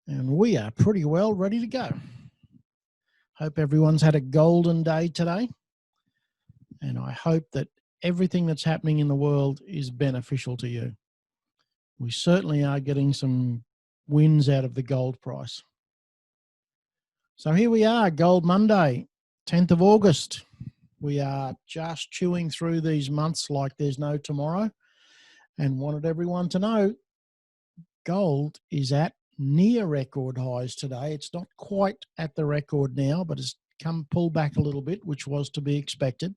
And we are pretty well ready to go. Hope everyone's had a golden day today. And I hope that everything that's happening in the world is beneficial to you. We certainly are getting some wins out of the gold price. So here we are, Gold Monday, 10th of August. We are just chewing through these months like there's no tomorrow, and wanted everyone to know gold is at near record highs today. It's not quite at the record now, but it's pulled back a little bit, which was to be expected.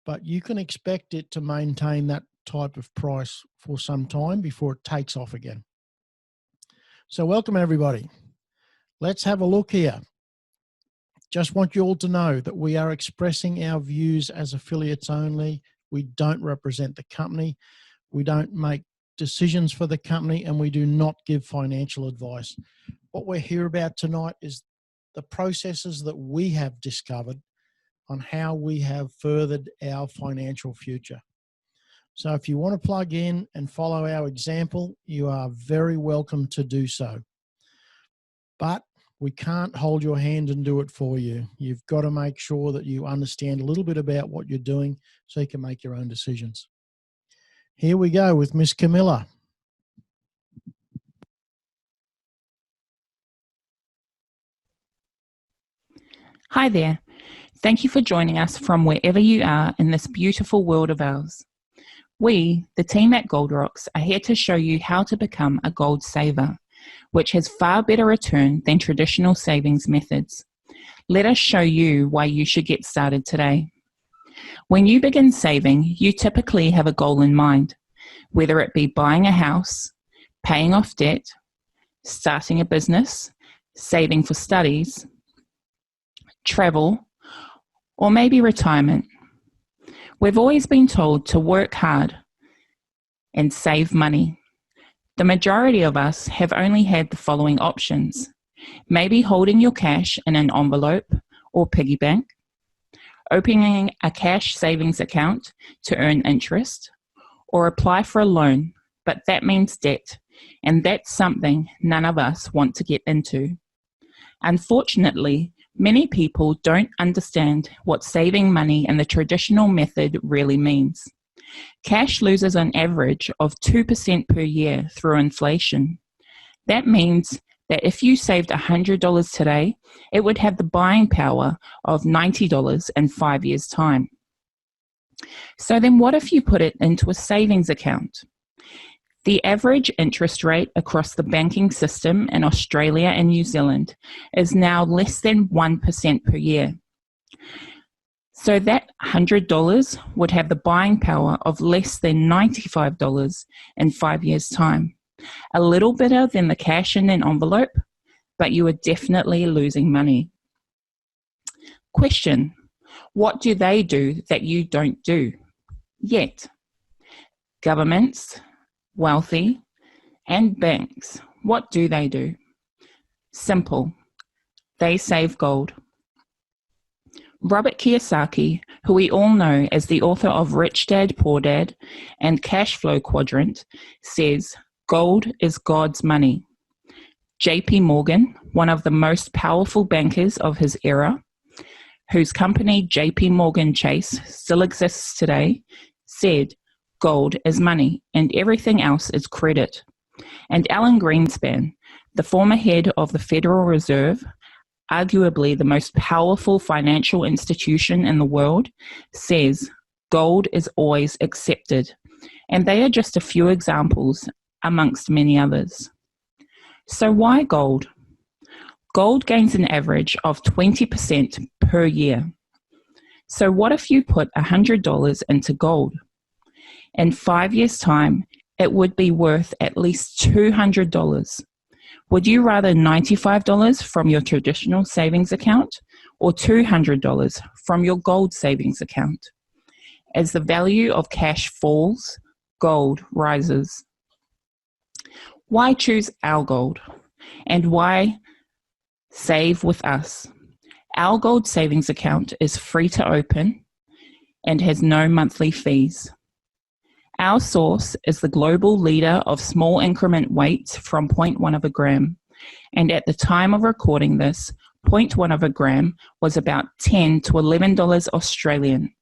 But you can expect it to maintain that type of price for some time before it takes off again. So welcome everybody. Let's have a look here. Just want you all to know that we are expressing our views as affiliates only. We don't represent the company. We don't make decisions for the company, and we do not give financial advice. What we're here about tonight is the processes that we have discovered on how we have furthered our financial future. So if you want to plug in and follow our example, you are very welcome to do so. But we can't hold your hand and do it for you. You've got to make sure that you understand a little bit about what you're doing so you can make your own decisions. Here we go with Miss Camilla. Hi there. Thank you for joining us from wherever you are in this beautiful world of ours. We, the team at Gold Rocks, are here to show you how to become a gold saver, which has far better return than traditional savings methods. Let us show you why you should get started today. When you begin saving, you typically have a goal in mind, whether it be buying a house, paying off debt, starting a business, saving for studies, travel, or maybe retirement. We've always been told to work hard and save money. The majority of us have only had the following options: maybe holding your cash in an envelope or piggy bank, opening a cash savings account to earn interest, or apply for a loan, but that means debt, and that's something none of us want to get into. Unfortunately, many people don't understand what saving money in the traditional method really means. Cash loses an average of 2% per year through inflation. That means that if you saved $100 today, it would have the buying power of $90 in 5 years' time. So then what if you put it into a savings account? The average interest rate across the banking system in Australia and New Zealand is now less than 1% per year. So that $100 would have the buying power of less than $95 in 5 years' time. A little better than the cash in an envelope, but you are definitely losing money. Question: what do they do that you don't do yet? Governments, wealthy, and banks, what do they do? Simple. They save gold. Robert Kiyosaki, who we all know as the author of Rich Dad, Poor Dad and Cash Flow Quadrant, says gold is God's money. JP Morgan, one of the most powerful bankers of his era, whose company JP Morgan Chase still exists today, said gold is money and everything else is credit. And Alan Greenspan, the former head of the Federal Reserve, arguably the most powerful financial institution in the world, says gold is always accepted. And they are just a few examples amongst many others. So why gold? Gold gains an average of 20% per year. So what if you put $100 into gold? In 5 years' time, it would be worth at least $200. Would you rather $95 from your traditional savings account or $200 from your gold savings account? As the value of cash falls, gold rises. Why choose our gold? And why save with us? Our gold savings account is free to open and has no monthly fees. Our source is the global leader of small increment weights from 0.1 of a gram, and at the time of recording this, 0.1 of a gram was about $10 to $11 Australian.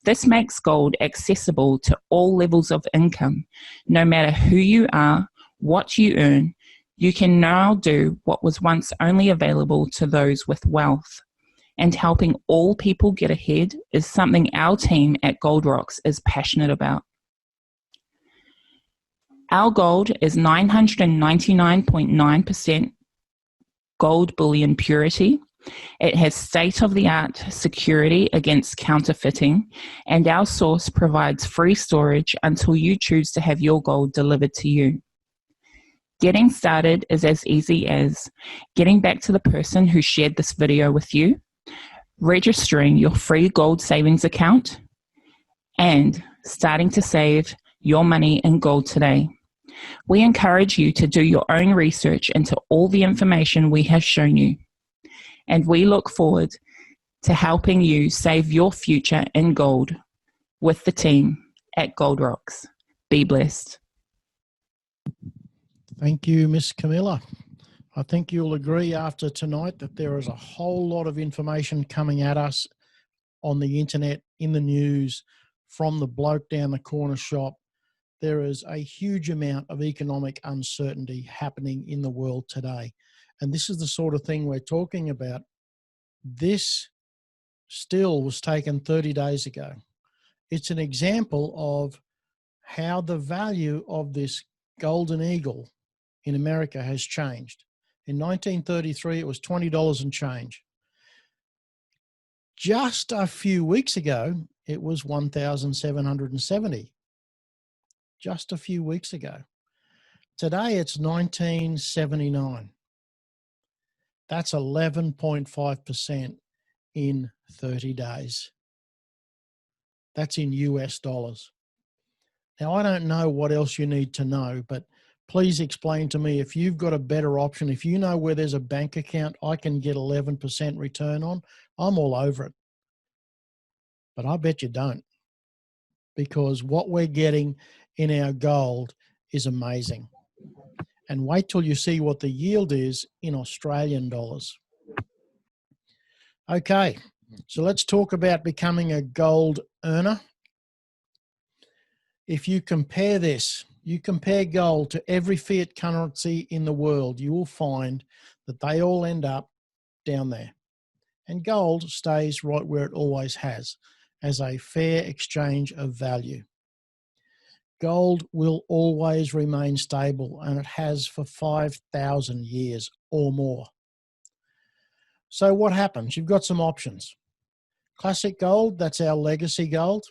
This makes gold accessible to all levels of income. No matter who you are, what you earn, you can now do what was once only available to those with wealth. And helping all people get ahead is something our team at Gold Rocks is passionate about. Our gold is 999.9% gold bullion purity. It has state-of-the-art security against counterfeiting, and our source provides free storage until you choose to have your gold delivered to you. Getting started is as easy as getting back to the person who shared this video with you, registering your free gold savings account, and starting to save your money in gold today. We encourage you to do your own research into all the information we have shown you, and we look forward to helping you save your future in gold with the team at Gold Rocks. Be blessed. Thank you, Miss Camilla. I think you'll agree after tonight that there is a whole lot of information coming at us on the internet, in the news, from the bloke down the corner shop. There is a huge amount of economic uncertainty happening in the world today. And this is the sort of thing we're talking about. This still was taken 30 days ago. It's an example of how the value of this golden eagle in America has changed. In 1933, it was $20 and change. Just a few weeks ago, it was 1,770. Just a few weeks ago. Today, it's 1979. That's 11.5% in 30 days. That's in US dollars. Now, I don't know what else you need to know, but please explain to me if you've got a better option. If you know where there's a bank account I can get 11% return on, I'm all over it. But I bet you don't, because what we're getting in our gold is amazing. And wait till you see what the yield is in Australian dollars. Okay, so let's talk about becoming a gold earner. If you compare this, you compare gold to every fiat currency in the world, you will find that they all end up down there. And gold stays right where it always has, as a fair exchange of value. Gold will always remain stable, and it has for 5,000 years or more. So what happens? You've got some options. Classic gold, that's our legacy gold.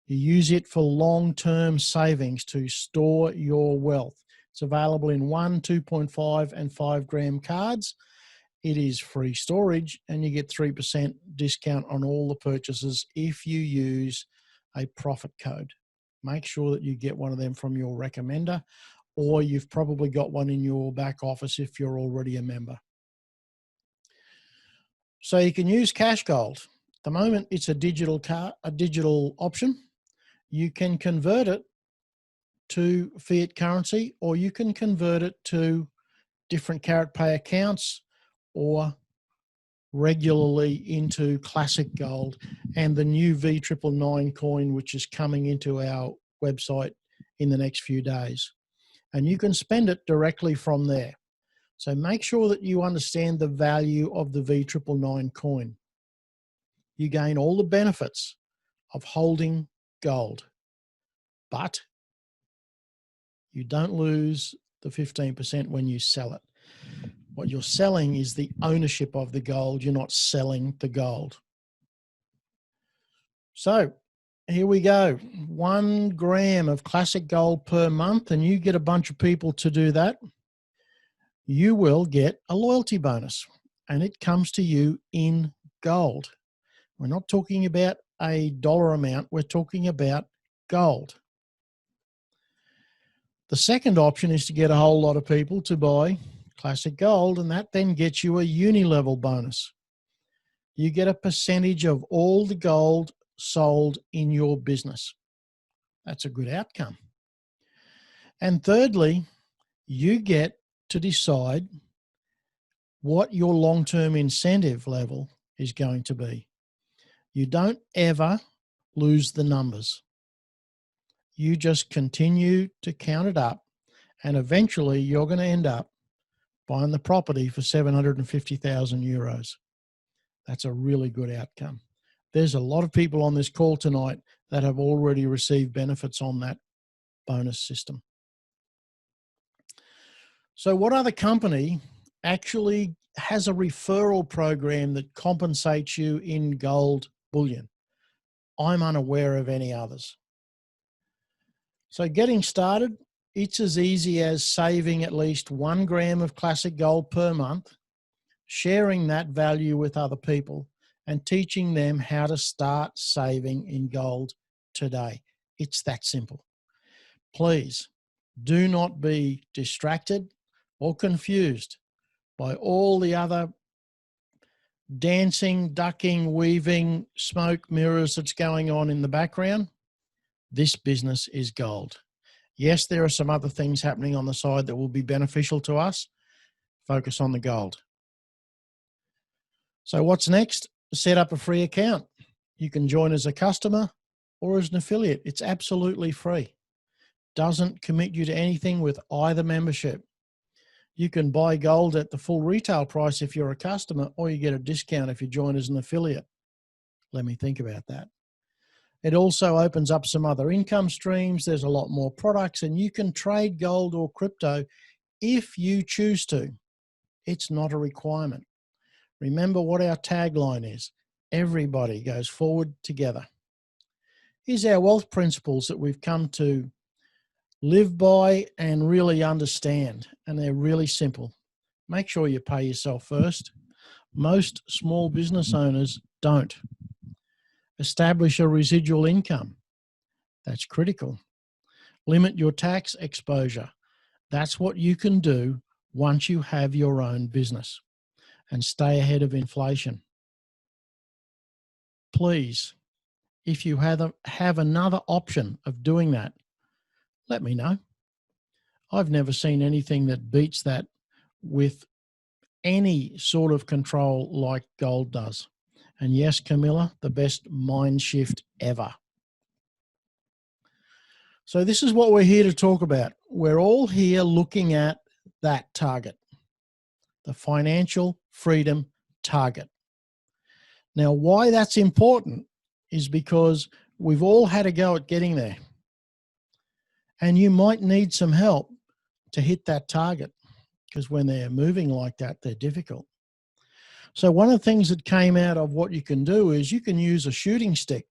You use it for long-term savings to store your wealth. It's available in 1, 2.5 and 5 gram cards. It is free storage, and you get 3% discount on all the purchases if you use a profit code. Make sure that you get one of them from your recommender, or you've probably got one in your back office if you're already a member. So you can use cash gold. At the moment, it's a digital option. You can convert it to fiat currency, or you can convert it to different Carat Pay accounts, or regularly into classic gold and the new V999 coin, which is coming into our website in the next few days. And you can spend it directly from there. So make sure that you understand the value of the V999 coin. You gain all the benefits of holding gold, but you don't lose the 15% when you sell it. What you're selling is the ownership of the gold. You're not selling the gold. So here we go. 1 gram of classic gold per month, and you get a bunch of people to do that. You will get a loyalty bonus, and it comes to you in gold. We're not talking about a dollar amount. We're talking about gold. The second option is to get a whole lot of people to buy classic gold, and that then gets you a uni-level bonus. You get a percentage of all the gold sold in your business. That's a good outcome. And thirdly, you get to decide what your long-term incentive level is going to be. You don't ever lose the numbers. You just continue to count it up, and eventually you're going to end up buying the property for 750,000 euros. That's a really good outcome. There's a lot of people on this call tonight that have already received benefits on that bonus system. So what other company actually has a referral program that compensates you in gold bullion? I'm unaware of any others. So getting started, it's as easy as saving at least 1 gram of classic gold per month, sharing that value with other people, and teaching them how to start saving in gold today. It's that simple. Please do not be distracted or confused by all the other dancing, ducking, weaving, smoke mirrors that's going on in the background. This business is gold. Yes, there are some other things happening on the side that will be beneficial to us. Focus on the gold. So what's next? Set up a free account. You can join as a customer or as an affiliate. It's absolutely free. Doesn't commit you to anything with either membership. You can buy gold at the full retail price if you're a customer, or you get a discount if you join as an affiliate. Let me think about that. It also opens up some other income streams. There's a lot more products, and you can trade gold or crypto if you choose to. It's not a requirement. Remember what our tagline is. Everybody goes forward together. Here's our wealth principles that we've come to live by and really understand, and they're really simple. Make sure you pay yourself first. Most small business owners don't. Establish a residual income. That's critical. Limit your tax exposure. That's what you can do once you have your own business. And stay ahead of inflation. Please, if you have another option of doing that, let me know. I've never seen anything that beats that with any sort of control like gold does. And yes, Camilla, the best mind shift ever. So this is what we're here to talk about. We're all here looking at that target, the financial freedom target. Now, why that's important is because we've all had a go at getting there. And you might need some help to hit that target, because when they're moving like that, they're difficult. So one of the things that came out of what you can do is you can use a shooting stick,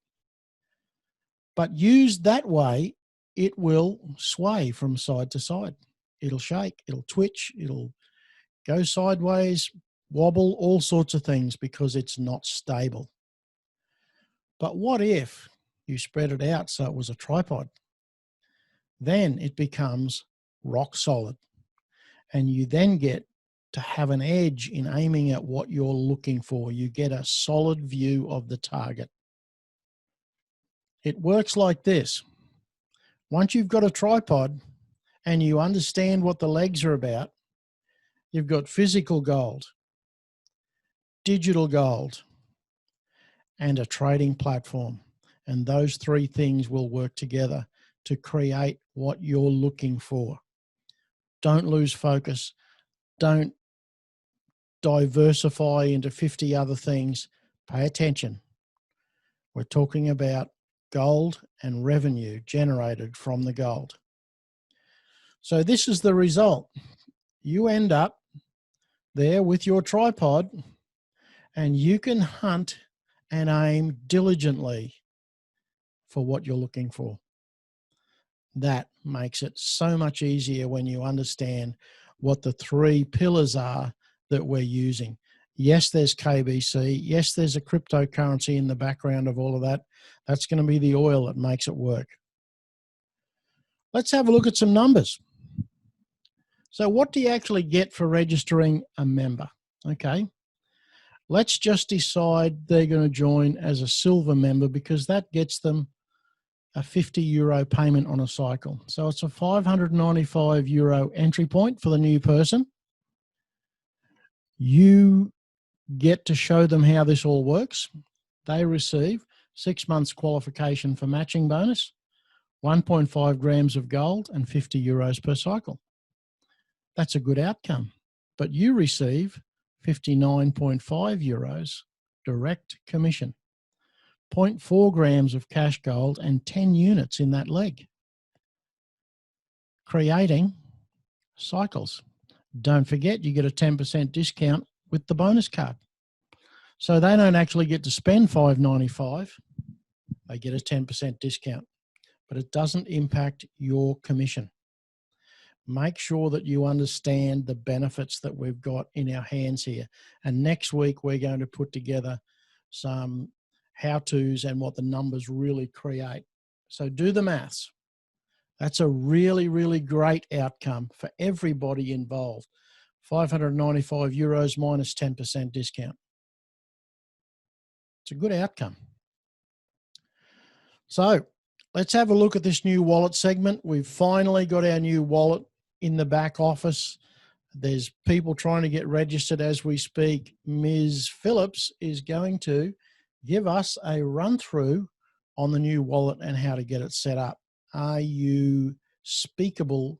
but used that way, it will sway from side to side. It'll shake, it'll twitch, it'll go sideways, wobble, all sorts of things, because it's not stable. But what if you spread it out so it was a tripod? Then it becomes rock solid, and you then get to have an edge in aiming at what you're looking for. You get a solid view of the target. It works like this. Once you've got a tripod and you understand what the legs are about, you've got physical gold, digital gold, and a trading platform. And those three things will work together to create what you're looking for. Don't lose focus. Don't diversify into 50 other things. Pay attention. We're talking about gold and revenue generated from the gold. So this is the result. You end up there with your tripod, and you can hunt and aim diligently for what you're looking for. That makes it so much easier when you understand what the three pillars are that we're using. Yes, there's KBC. Yes, there's a cryptocurrency in the background of all of that. That's going to be the oil that makes it work. Let's have a look at some numbers. So what do you actually get for registering a member? Okay. Let's just decide they're going to join as a silver member, because that gets them a €50 payment on a cycle. So it's a €595 entry point for the new person. You get to show them how this all works. They receive 6 months qualification for matching bonus, 1.5 grams of gold, and €50 per cycle. That's a good outcome. But you receive €59.5 direct commission, 0.4 grams of cash gold, and 10 units in that leg. Creating cycles. Don't forget, you get a 10% discount with the bonus card. So they don't actually get to spend $5.95. They get a 10% discount, but it doesn't impact your commission. Make sure that you understand the benefits that we've got in our hands here. And next week, we're going to put together some how-tos and what the numbers really create. So do the maths. That's a really, really great outcome for everybody involved. €595 minus 10% discount. It's a good outcome. So let's have a look at this new wallet segment. We've finally got our new wallet in the back office. There's people trying to get registered as we speak. Ms. Phillips is going to give us a run through on the new wallet and how to get it set up. Are you speakable,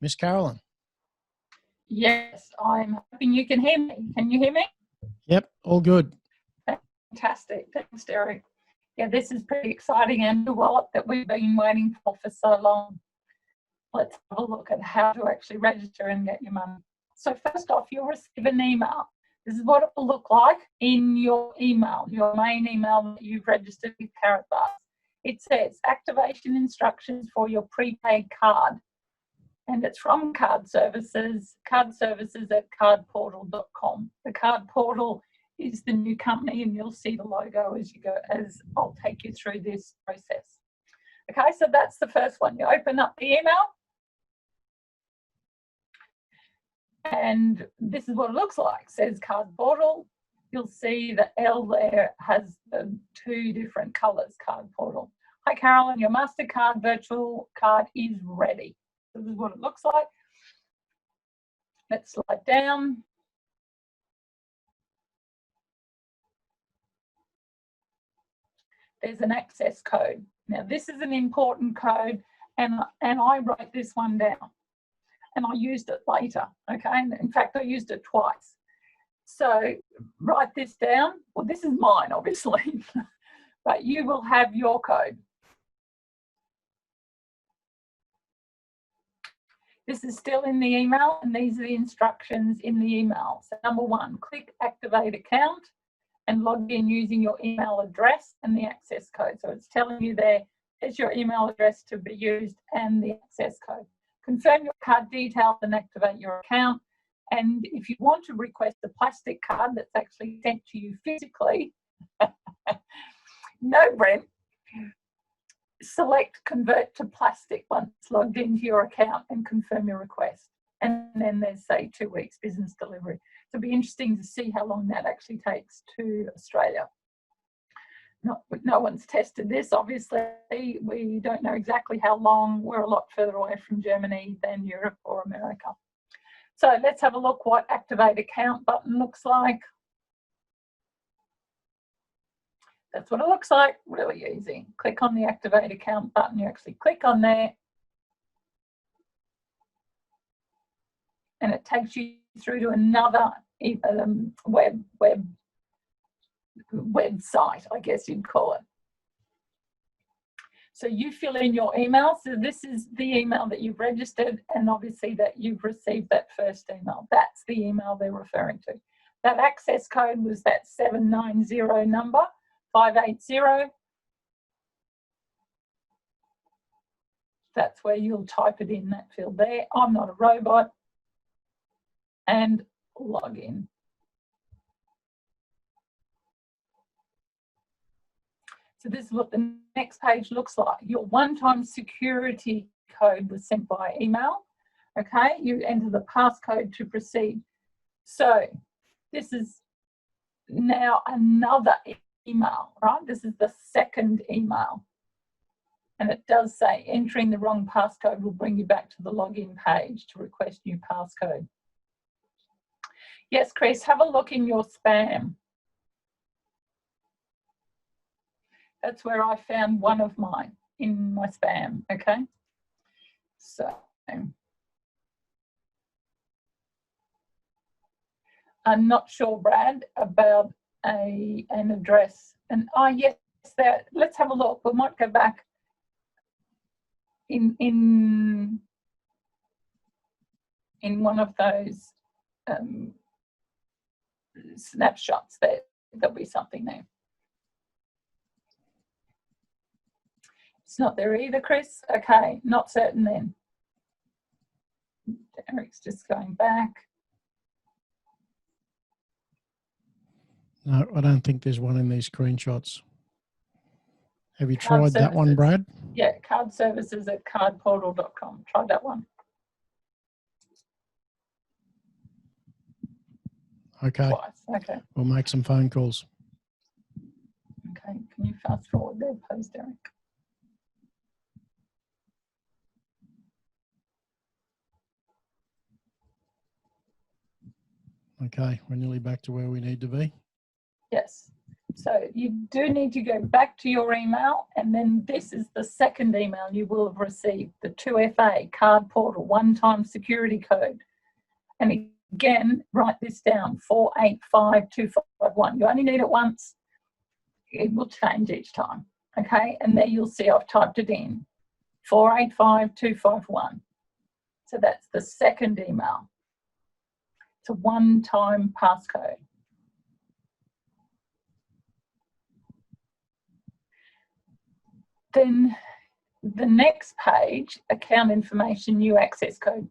Miss Carolyn? Yes, I'm hoping you can hear me. Can you hear me? Yep, all good. Fantastic. Thanks, Derek. Yeah, this is pretty exciting, and the wallet that we've been waiting for so long. Let's have a look at how to actually register and get your money. So first off, you'll receive an email. This is what it will look like in your email, your main email that you've registered with Carrot Bars. It says activation instructions for your prepaid card. And it's from Card Services at cardportal.com. The Card Portal is the new company, and you'll see the logo as you go, as I'll take you through this process. Okay, so that's the first one. You open up the email, and this is what it looks like. It says Card Portal. You'll see the L there has the two different colors, Card Portal. Hi, Carolyn, your MasterCard virtual card is ready. This is what it looks like. Let's slide down. There's an access code. Now, this is an important code, and I wrote this one down, and I used it later, okay? And in fact, I used it twice. So write this down. Well, this is mine, obviously, but you will have your code. This is still in the email, and these are the instructions in the email. So number one, click activate account and log in using your email address and the access code. So it's telling you there's your email address to be used and the access code. Confirm your card details and activate your account. And if you want to request a plastic card that's actually sent to you physically, no, Brent, select convert to plastic once logged into your account and confirm your request. And then there's, say, 2 weeks business delivery. So it'll be interesting to see how long that actually takes to Australia. No one's tested this, obviously. We don't know exactly how long. We're a lot further away from Germany than Europe or America. So let's have a look what activate account button looks like. That's what it looks like, really easy. Click on the activate account button. You actually click on there, and it takes you through to another website, I guess you'd call it. So you fill in your email. So this is the email that you've registered, and obviously that you've received that first email. That's the email they're referring to. That access code was that 790 number, 580. That's where you'll type it in that field there. I'm not a robot. And log in. So this is what the next page looks like. Your one-time security code was sent by email. Okay, you enter the passcode to proceed. So this is now another email, right? This is the second email. And it does say entering the wrong passcode will bring you back to the login page to request new passcode. Yes, Chris, have a look in your spam. That's where I found one of mine, in my spam, okay? So, I'm not sure, Brad, about an address. And yes, there. Let's have a look. We might go back in one of those snapshots. There'll be something there. It's not there either, Chris. Okay, not certain then. Eric's just going back. No, I don't think there's one in these screenshots. Have you Card tried that one, services. Brad? Yeah, card services at cardportal.com. Try that one. Okay. Twice. Okay. We'll make some phone calls. Okay. Can you fast forward their post, Eric? Okay, we're nearly back to where we need to be. Yes. So you do need to go back to your email, and then this is the second email you will have received, the 2FA card portal one-time security code. And again, write this down, 485251. You only need it once. It will change each time, okay? And there you'll see I've typed it in, 485251. So that's the second email. It's a one-time passcode. Then the next page, account information, new access code.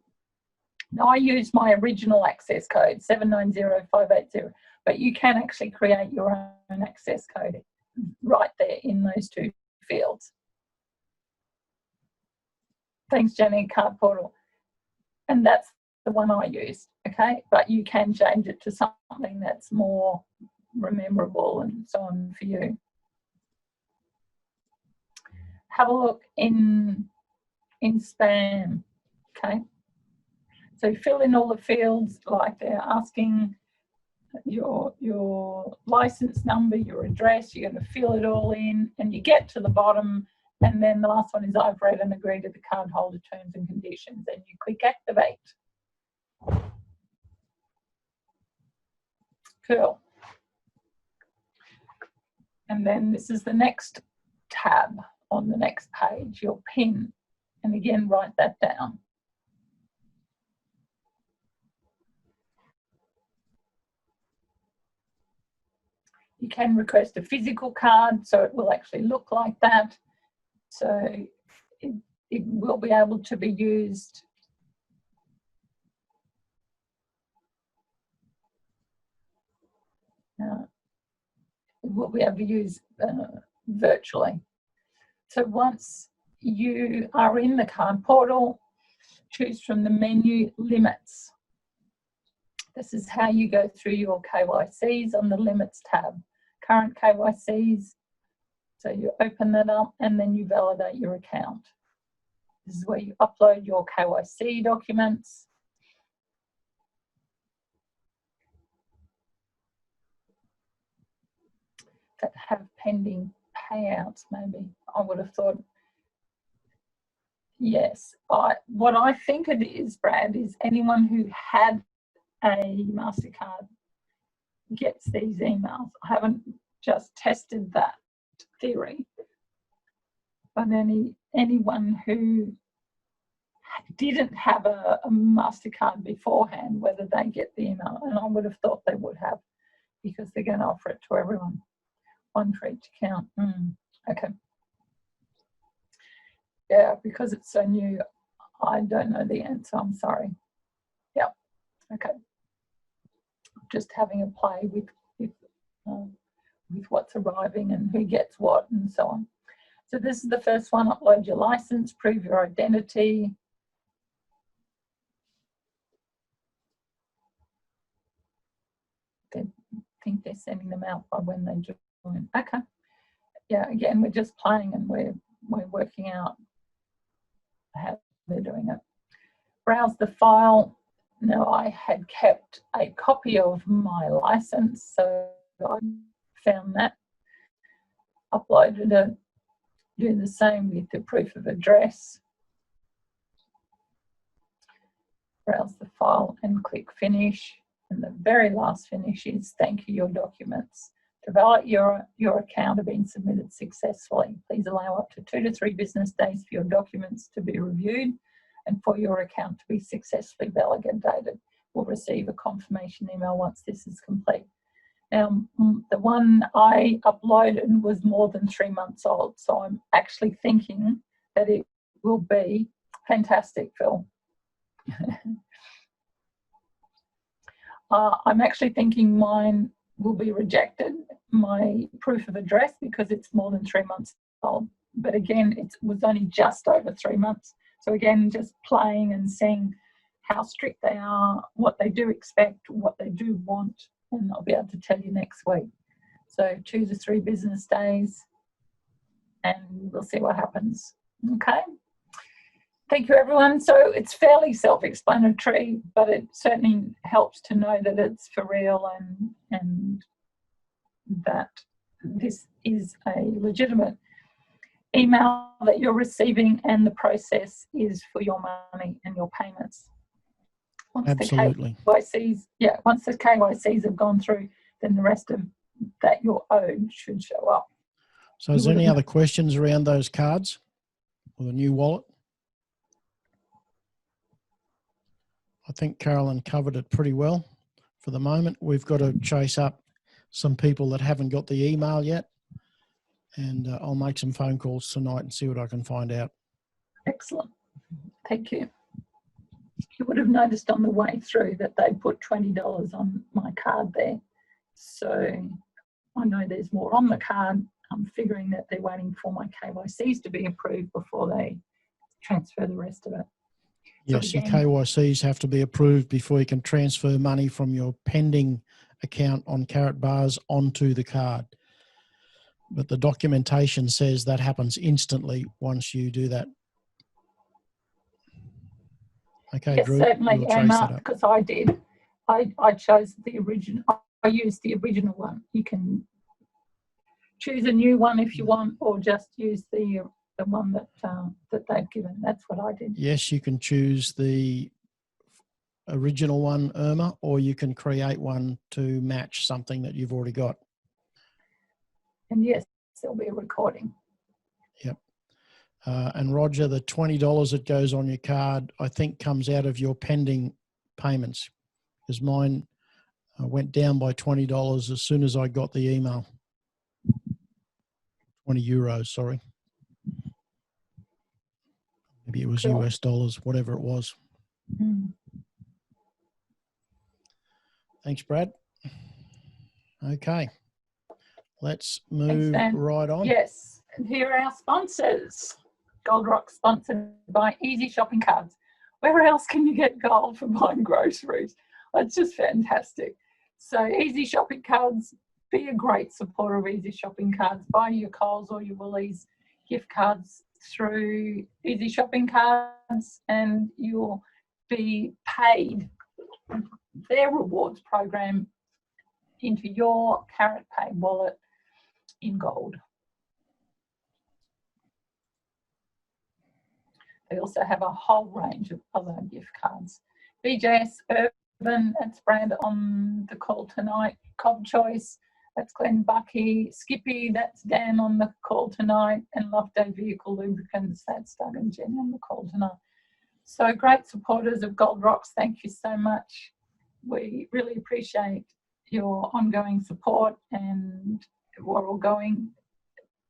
Now I use my original access code, 790580, but you can actually create your own access code right there in those two fields. Thanks, Jenny, Card Portal. And that's the one I used, okay? But you can change it to something that's more memorable and so on for you. Have a look in spam, okay? So fill in all the fields, like they're asking your license number, your address, you're going to fill it all in, and you get to the bottom, and then the last one is I've read and agreed to the cardholder terms and conditions, and you click activate. Cool. And then this is the next tab on the next page, your PIN, and again write that down. You can request a physical card, so it will actually look like that. So it will be able to be used virtually. So once you are in the card portal, choose from the menu limits. This is how you go through your KYCs on the limits tab. Current KYCs, so you open that up and then you validate your account. This is where you upload your KYC documents. That have pending payouts, maybe. I would have thought, yes. What I think it is, Brad, is anyone who had a MasterCard gets these emails. I haven't just tested that theory, but anyone who didn't have a MasterCard beforehand, whether they get the email, and I would have thought they would have, because they're going to offer it to everyone. One for each account. Okay. Yeah, because it's so new, I don't know the answer. I'm sorry. Yeah. Okay. Just having a play with what's arriving and who gets what and so on. So this is the first one. Upload your license, prove your identity. I think they're sending them out by when they join. Okay. Yeah, again, we're just playing and we're we're working out how they're doing it. Browse the file. Now, I had kept a copy of my license, so I found that, uploaded it, do the same with the proof of address. Browse the file and click finish. And the very last finish is thank you, your documents. To validate your account have been submitted successfully. Please allow up to 2 to 3 business days for your documents to be reviewed and for your account to be successfully validated. We'll receive a confirmation email once this is complete. Now, the one I uploaded was more than 3 months old, so I'm actually thinking that it will be fantastic, Phil. I'm actually thinking mine will be rejected, my proof of address, because it's more than 3 months old. But again, it was only just over 3 months. So again, just playing and seeing how strict they are, what they do expect, what they do want, and I'll be able to tell you next week. So 2 to 3 business days, and we'll see what happens. Okay. Thank you, everyone. So it's fairly self-explanatory, but it certainly helps to know that it's for real and that this is a legitimate email that you're receiving, and the process is for your money and your payments. Once Absolutely. Once the KYCs have gone through, then the rest of that you're owed should show up. So is there any other questions around those cards or the new wallet? I think Carolyn covered it pretty well for the moment. We've got to chase up some people that haven't got the email yet, and I'll make some phone calls tonight and see what I can find out. Excellent. Thank you. You would have noticed on the way through that they put $20 on my card there. So I know there's more on the card. I'm figuring that they're waiting for my KYCs to be approved before they transfer the rest of it. Yes, your KYCs have to be approved before you can transfer money from your pending account on Carrot Bars onto the card. But the documentation says that happens instantly once you do that. Okay, yes, Drew, certainly, Emma, because I did. I chose the original. I used the original one. You can choose a new one if you want, or just use the one that that they've given. That's what I did. Yes, you can choose the original one, Irma, or you can create one to match something that you've already got. And yes, there'll be a recording. Yep. And Roger, the $20 that goes on your card, I think comes out of your pending payments, because mine went down by $20 as soon as I got the email. 20 euros, sorry. Maybe it was Cool. US dollars, whatever it was. Thanks, Brad. Okay. Let's move right on. Yes. And here are our sponsors. Gold Rock sponsored by Easy Shopping Cards. Where else can you get gold for buying groceries? That's just fantastic. So Easy Shopping Cards, be a great supporter of Easy Shopping Cards. Buy your Coles or your Woolies gift cards through Easy Shopping Cards, and you'll be paid their rewards program into your Carrot Pay wallet in gold. They also have a whole range of other gift cards. BJS Urban, that's Brad on the call tonight. Cobb Choice, that's Glenn Bucky. Skippy, that's Dan on the call tonight. And Loveday Vehicle Lubricants, that's Doug and Jen on the call tonight. So great supporters of Gold Rocks, thank you so much. We really appreciate your ongoing support, and we're all going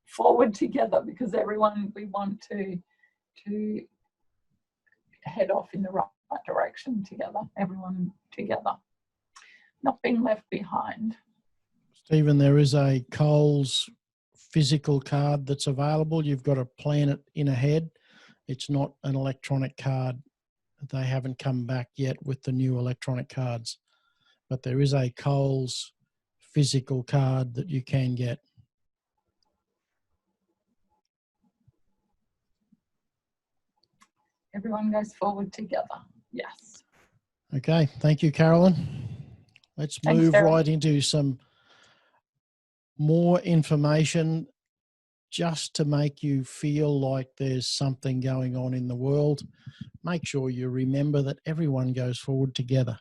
forward together, because everyone, we want to head off in the right direction together, everyone together, not being left behind. Stephen, there is a Coles physical card that's available. You've got to plan it in ahead. It's not an electronic card. They haven't come back yet with the new electronic cards, but there is a Coles physical card that you can get. everyone goes forward together. Yes. Okay, thank you, Carolyn. Let's Thanks, move Darren. right into some more information just to make you feel like there's something going on in the world. Make sure you remember that everyone goes forward together.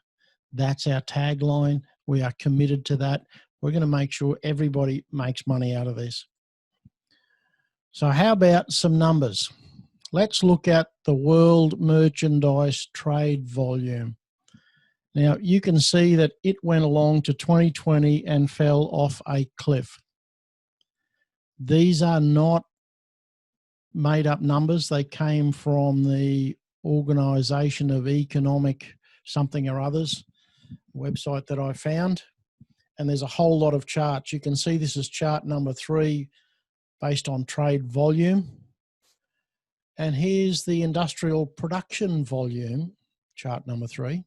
That's our tagline. We are committed to that. We're going to make sure everybody makes money out of this. So how about some numbers? Let's look at the world merchandise trade volume. Now, you can see that it went along to 2020 and fell off a cliff. These are not made up numbers. They came from the Organisation of Economic something or others website that I found. And there's a whole lot of charts. You can see this is chart number 3 based on trade volume. And here's the industrial production volume, chart number 3.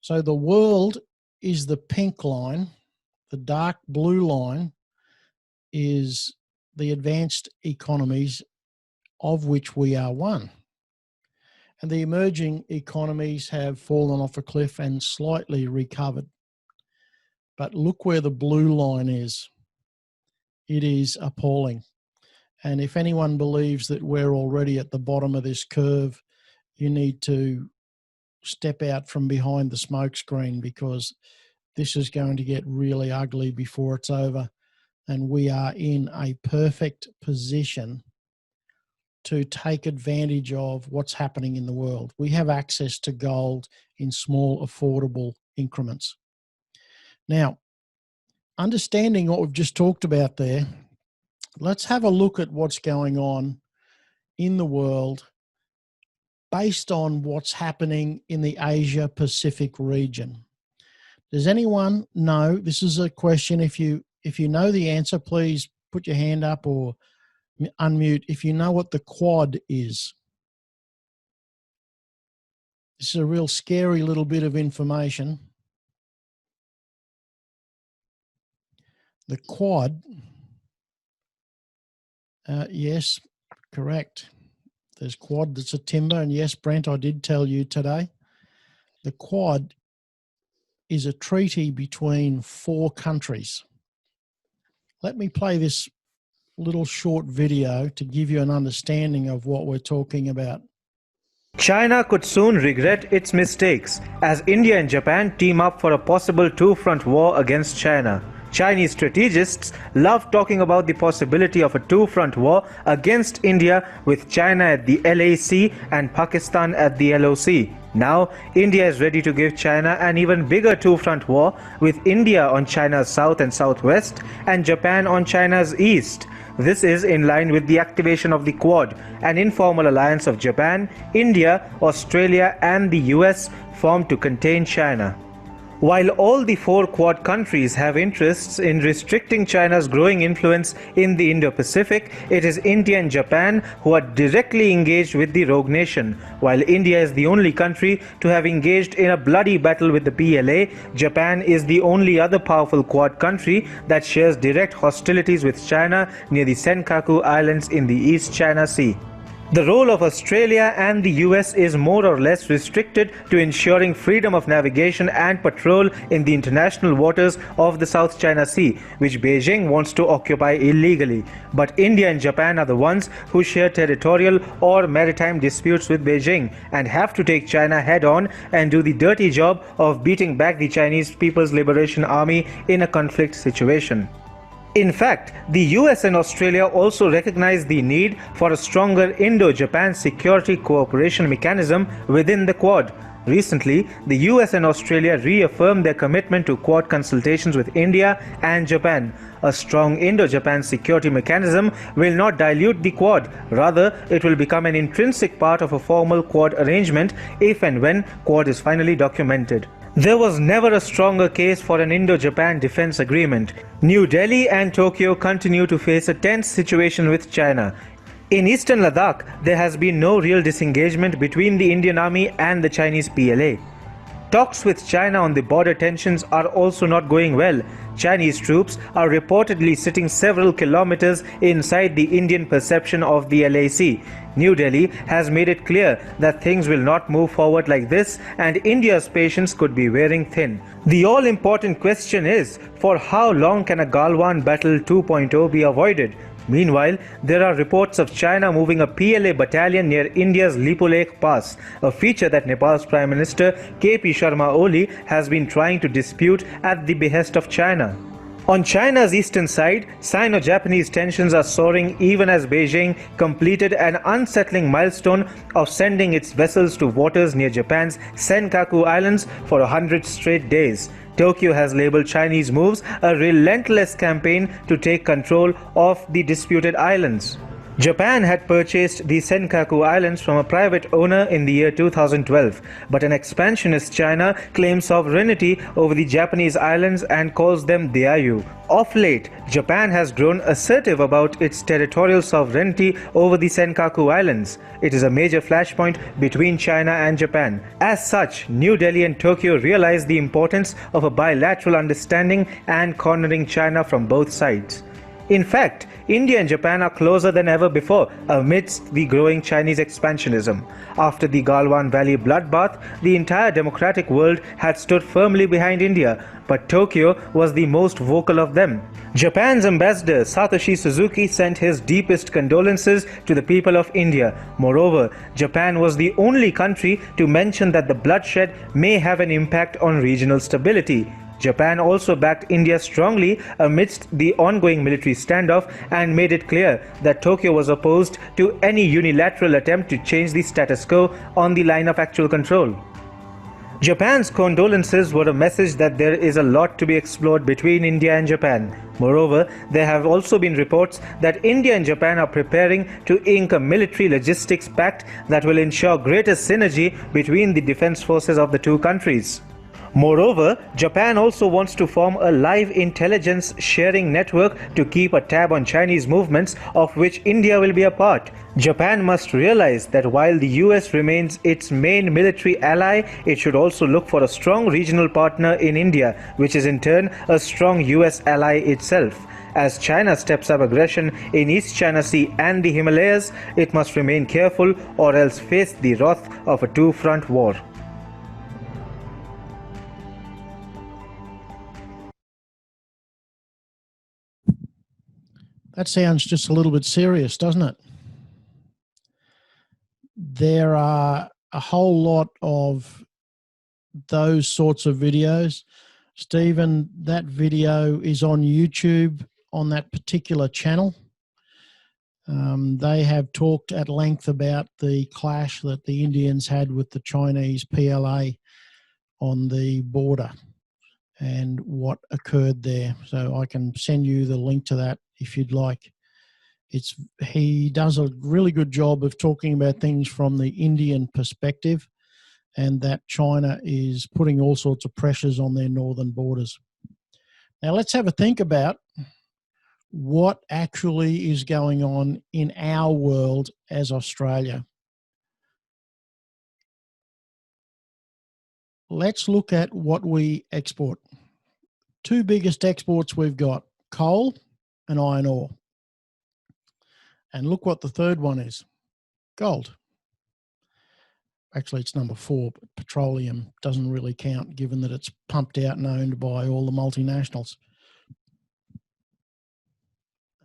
So the world is the pink line. The dark blue line is the advanced economies, of which we are one. And the emerging economies have fallen off a cliff and slightly recovered. But look where the blue line is. It is appalling. And if anyone believes that we're already at the bottom of this curve, you need to step out from behind the smoke screen, because this is going to get really ugly before it's over. And we are in a perfect position to take advantage of what's happening in the world. We have access to gold in small, affordable increments. Now, understanding what we've just talked about there, let's have a look at what's going on in the world based on what's happening in the Asia Pacific region. Does anyone know? This is a question. If you know the answer, please put your hand up or unmute if you know what the Quad is. This is a real scary little bit of information. The Quad, yes, correct. There's Quad that's a timber, and yes, Brent, I did tell you today. The Quad is a treaty between 4 countries. Let me play this little short video to give you an understanding of what we're talking about. China could soon regret its mistakes as India and Japan team up for a possible two-front war against China. Chinese strategists love talking about the possibility of a two-front war against India, with China at the LAC and Pakistan at the LOC. Now, India is ready to give China an even bigger two-front war, with India on China's south and southwest and Japan on China's east. This is in line with the activation of the Quad, an informal alliance of Japan, India, Australia and the US formed to contain China. While all the 4 Quad countries have interests in restricting China's growing influence in the Indo-Pacific, it is India and Japan who are directly engaged with the rogue nation. While India is the only country to have engaged in a bloody battle with the PLA, Japan is the only other powerful Quad country that shares direct hostilities with China near the Senkaku Islands in the East China Sea. The role of Australia and the US is more or less restricted to ensuring freedom of navigation and patrol in the international waters of the South China Sea, which Beijing wants to occupy illegally. But India and Japan are the ones who share territorial or maritime disputes with Beijing and have to take China head-on and do the dirty job of beating back the Chinese People's Liberation Army in a conflict situation. In fact, the US and Australia also recognize the need for a stronger Indo-Japan security cooperation mechanism within the Quad. Recently, the US and Australia reaffirmed their commitment to Quad consultations with India and Japan. A strong Indo-Japan security mechanism will not dilute the Quad. Rather, it will become an intrinsic part of a formal Quad arrangement if and when Quad is finally documented. There was never a stronger case for an Indo-Japan defense agreement. New Delhi and Tokyo continue to face a tense situation with China. In eastern Ladakh, there has been no real disengagement between the Indian Army and the Chinese PLA. Talks with China on the border tensions are also not going well. Chinese troops are reportedly sitting several kilometers inside the Indian perception of the LAC. New Delhi has made it clear that things will not move forward like this, and India's patience could be wearing thin. The all-important question is, for how long can a Galwan Battle 2.0 be avoided? Meanwhile, there are reports of China moving a PLA battalion near India's Lipulekh Pass, a feature that Nepal's Prime Minister KP Sharma Oli has been trying to dispute at the behest of China. On China's eastern side, Sino-Japanese tensions are soaring even as Beijing completed an unsettling milestone of sending its vessels to waters near Japan's Senkaku Islands for 100 straight days. Tokyo has labeled Chinese moves a relentless campaign to take control of the disputed islands. Japan had purchased the Senkaku Islands from a private owner in the year 2012, but an expansionist China claims sovereignty over the Japanese islands and calls them Diaoyu. Of late, Japan has grown assertive about its territorial sovereignty over the Senkaku Islands. It is a major flashpoint between China and Japan. As such, New Delhi and Tokyo realize the importance of a bilateral understanding and cornering China from both sides. In fact, India and Japan are closer than ever before amidst the growing Chinese expansionism. After the Galwan Valley bloodbath, the entire democratic world had stood firmly behind India, but Tokyo was the most vocal of them. Japan's ambassador Satoshi Suzuki sent his deepest condolences to the people of India. Moreover, Japan was the only country to mention that the bloodshed may have an impact on regional stability. Japan also backed India strongly amidst the ongoing military standoff and made it clear that Tokyo was opposed to any unilateral attempt to change the status quo on the line of actual control. Japan's condolences were a message that there is a lot to be explored between India and Japan. Moreover, there have also been reports that India and Japan are preparing to ink a military logistics pact that will ensure greater synergy between the defense forces of the two countries. Moreover, Japan also wants to form a live intelligence sharing network to keep a tab on Chinese movements, of which India will be a part. Japan must realize that while the US remains its main military ally, it should also look for a strong regional partner in India, which is in turn a strong US ally itself. As China steps up aggression in East China Sea and the Himalayas, it must remain careful or else face the wrath of a two-front war. That sounds just a little bit serious, doesn't it? There are a whole lot of those sorts of videos. Stephen, that video is on YouTube on that particular channel. They have talked at length about the clash that the Indians had with the Chinese PLA on the border and what occurred there. So I can send you the link to that if you'd like. He does a really good job of talking about things from the Indian perspective, and that China is putting all sorts of pressures on their northern borders. Now let's have a think about what actually is going on in our world as Australia. Let's look at what we export. Two biggest exports we've got, coal and iron ore. And look what the third one is, gold. Actually, it's number 4, but petroleum doesn't really count given that it's pumped out and owned by all the multinationals.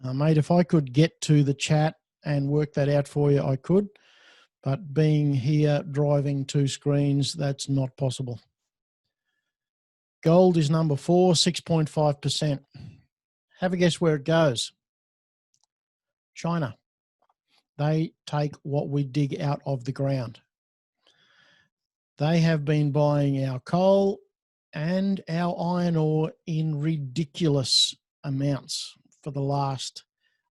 Mate, if I could get to the chat and work that out for you, I could. But being here, driving 2 screens, that's not possible. Gold is number 4, 6.5%. Have a guess where it goes. China. They take what we dig out of the ground. They have been buying our coal and our iron ore in ridiculous amounts for the last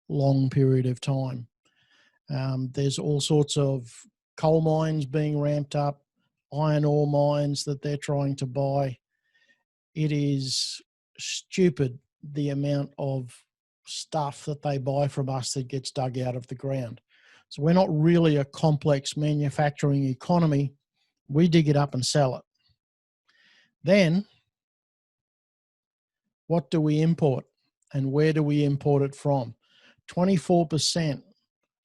long period of time. There's all sorts of coal mines being ramped up, iron ore mines that they're trying to buy. It is stupid the amount of stuff that they buy from us that gets dug out of the ground. So we're not really a complex manufacturing economy. We dig it up and sell it. Then What do we import and where do we import it from? 24%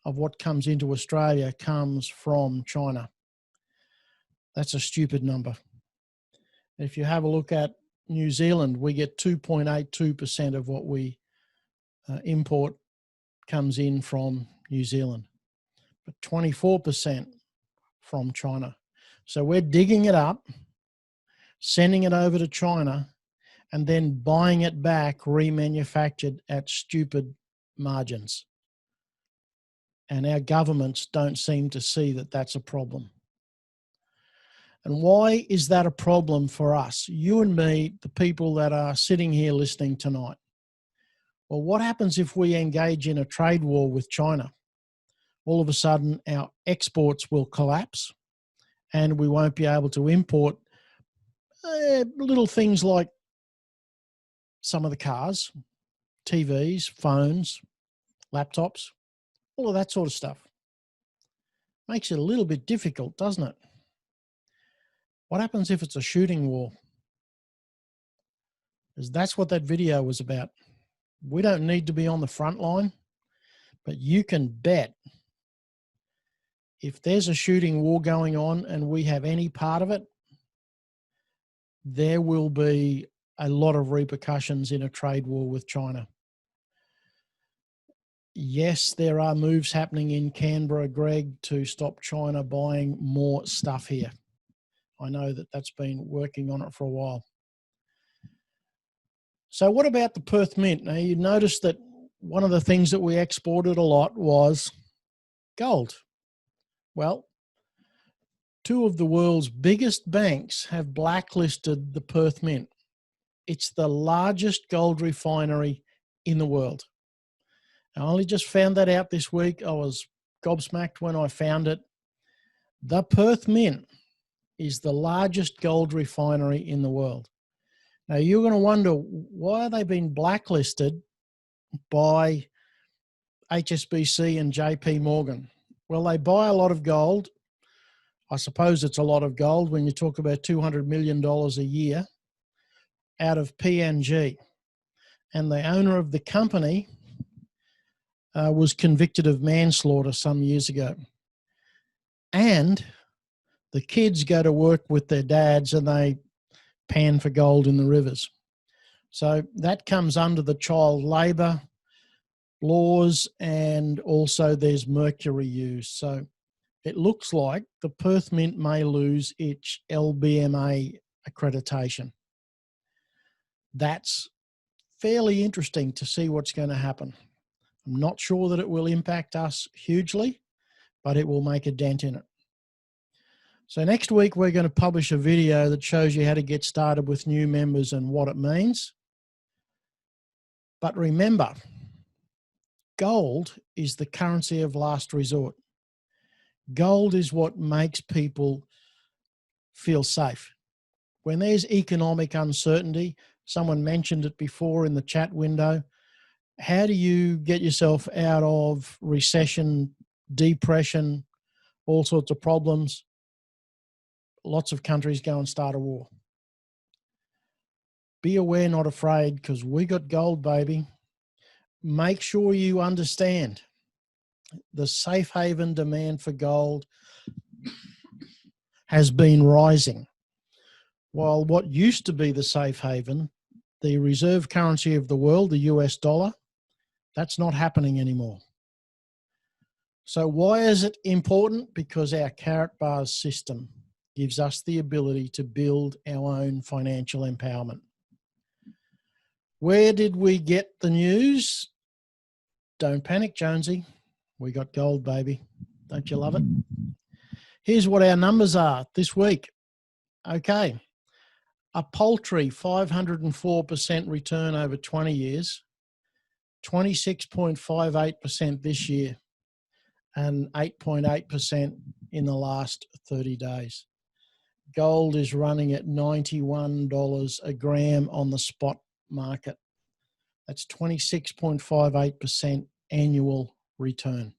of what comes into Australia comes from China. That's a stupid number. If you have a look at New Zealand, we get 2.82% of what we import comes in from New Zealand, but 24% from China. So we're digging it up, sending it over to China, and then buying it back remanufactured at stupid margins. And our governments don't seem to see that that's a problem. And why is that a problem for us? You and me, the people that are sitting here listening tonight. Well, what happens if we engage in a trade war with China? All of a sudden, our exports will collapse and we won't be able to import little things like some of the cars, TVs, phones, laptops, all of that sort of stuff. Makes it a little bit difficult, doesn't it? What happens if it's a shooting war? Because that's what that video was about. We don't need to be on the front line, but you can bet if there's a shooting war going on and we have any part of it, there will be a lot of repercussions in a trade war with China. Yes, there are moves happening in Canberra, Greg, to stop China buying more stuff here. I know that that's been working on it for a while. So what about the Perth Mint? Now, you notice that one of the things that we exported a lot was gold. Well, two of the world's biggest banks have blacklisted the Perth Mint. It's the largest gold refinery in the world. I only just found that out this week. I was gobsmacked when I found it. The Perth Mint is the largest gold refinery in the world. Now, you're going to wonder, why are they being blacklisted by HSBC and JP Morgan? Well, they buy a lot of gold. I suppose it's a lot of gold when you talk about $200 million a year out of PNG. And the owner of the company was convicted of manslaughter some years ago. And the kids go to work with their dads and they pan for gold in the rivers. So that comes under the child labour laws, and also there's mercury use. So it looks like the Perth Mint may lose its LBMA accreditation. That's fairly interesting to see what's going to happen. I'm not sure that it will impact us hugely, but it will make a dent in it. So next week, we're going to publish a video that shows you how to get started with new members and what it means. But remember, gold is the currency of last resort. Gold is what makes people feel safe. When there's economic uncertainty, someone mentioned it before in the chat window, how do you get yourself out of recession, depression, all sorts of problems? Lots of countries go and start a war. Be aware, not afraid, because we got gold, baby. Make sure you understand the safe haven demand for gold has been rising. While what used to be the safe haven, the reserve currency of the world, the US dollar, that's not happening anymore. So why is it important? Because our carrot bars system gives us the ability to build our own financial empowerment. Where did we get the news? Don't panic, Jonesy. We got gold, baby. Don't you love it? Here's what our numbers are this week. Okay. A paltry 504% return over 20 years, 26.58% this year, and 8.8% in the last 30 days. Gold is running at $91 a gram on the spot market. That's 26.58% annual return.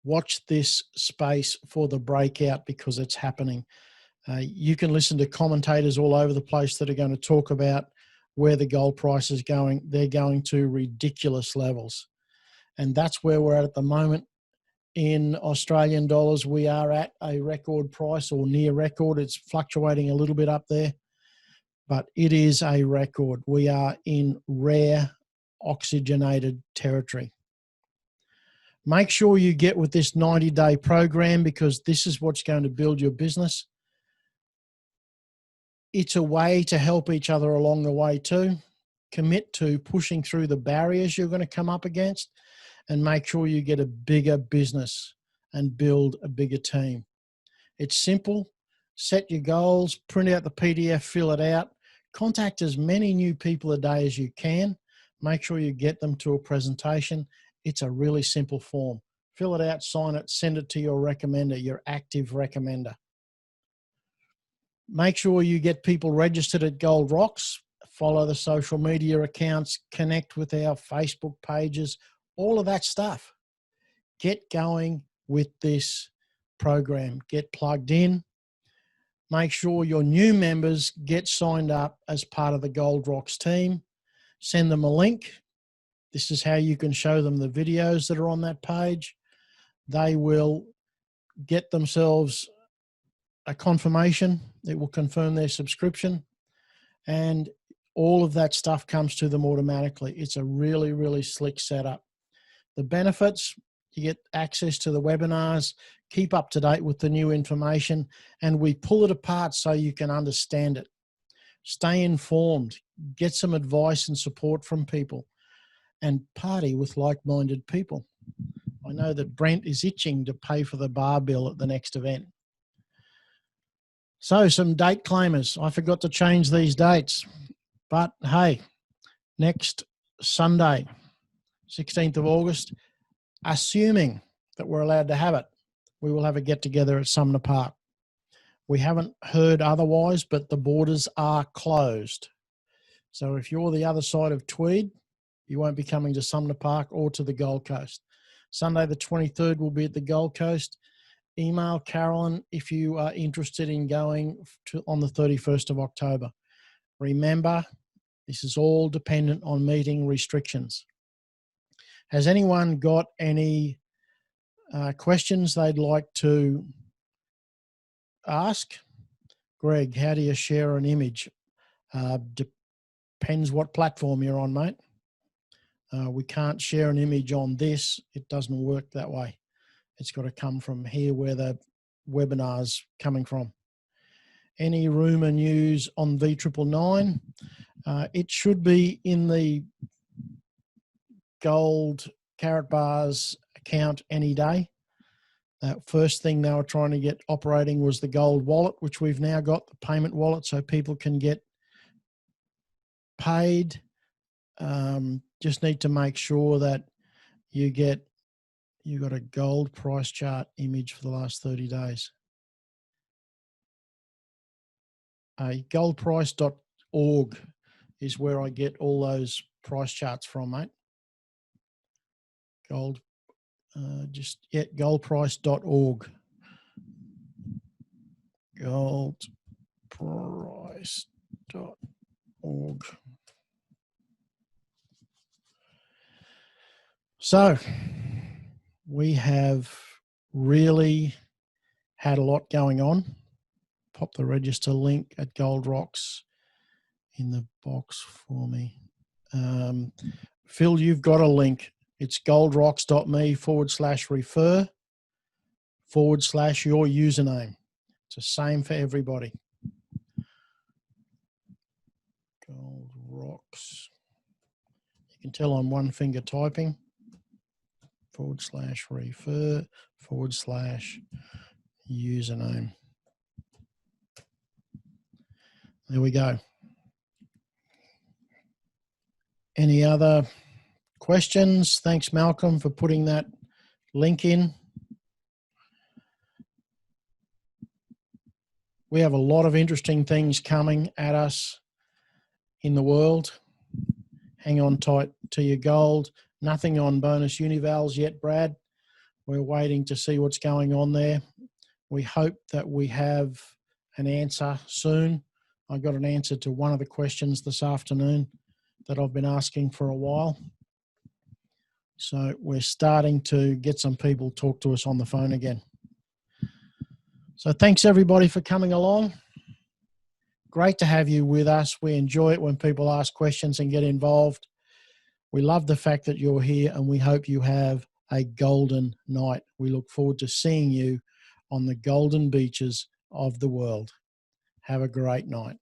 Watch this space for the breakout because it's happening. You can listen to commentators all over the place that are going to talk about where the gold price is going. They're going to ridiculous levels. And that's where we're at the moment. In Australian dollars, we are at a record price or near record. It's fluctuating a little bit up there, but it is a record. We are in rare oxygenated territory. Make sure you get with this 90-day program, because this is what's going to build your business. It's a way to help each other along the way too. Commit to pushing through the barriers you're going to come up against, and make sure you get a bigger business and build a bigger team. It's simple. Set your goals, print out the PDF, fill it out. Contact as many new people a day as you can. Make sure you get them to a presentation. It's a really simple form. Fill it out, sign it, send it to your recommender, your active recommender. Make sure you get people registered at Gold Rocks. Follow the social media accounts, connect with our Facebook pages, all of that stuff. Get going with this program. Get plugged in. Make sure your new members get signed up as part of the Gold Rocks team. Send them a link. This is how you can show them the videos that are on that page. They will get themselves a confirmation. It will confirm their subscription. And all of that stuff comes to them automatically. It's a really, really slick setup. The benefits, you get access to the webinars, keep up to date with the new information, and we pull it apart so you can understand it. Stay informed, get some advice and support from people, and party with like-minded people. I know that Brent is itching to pay for the bar bill at the next event. So some date claimers. I forgot to change these dates, but hey, next Sunday, 16th of August, assuming that we're allowed to have it, we will have a get-together at Sumner Park. We haven't heard otherwise, but the borders are closed. So if you're the other side of Tweed, you won't be coming to Sumner Park or to the Gold Coast. Sunday the 23rd will be at the Gold Coast. Email Carolyn if you are interested in going on the 31st of October. Remember, this is all dependent on meeting restrictions. Has anyone got any questions they'd like to ask? Greg, how do you share an image? Depends what platform you're on, mate. We can't share an image on this. It doesn't work that way. It's got to come from here where the webinar's coming from. Any rumour news on V999? It should be in the Gold Carrot Bars account any day. First thing they were trying to get operating was the gold wallet, which we've now got, the payment wallet, so people can get paid. Just need to make sure that you got a gold price chart image for the last 30 days. Goldprice.org is where I get all those price charts from, mate. Goldprice.org. Goldprice.org. So we have really had a lot going on. Pop the register link at Gold Rocks in the box for me. Phil, you've got a link. It's goldrocks.me/refer/your username. It's the same for everybody. Gold Rocks. You can tell I'm one finger typing. /refer/username. There we go. Any other questions? Thanks, Malcolm, for putting that link in. We have a lot of interesting things coming at us in the world. Hang on tight to your gold. Nothing on bonus univals yet, Brad. We're waiting to see what's going on there. We hope that we have an answer soon I got an answer to one of the questions this afternoon that I've been asking for a while. So we're starting to get some people talk to us on the phone again. So thanks everybody for coming along. Great to have you with us. We enjoy it when people ask questions and get involved. We love the fact that you're here, and we hope you have a golden night. We look forward to seeing you on the golden beaches of the world. Have a great night.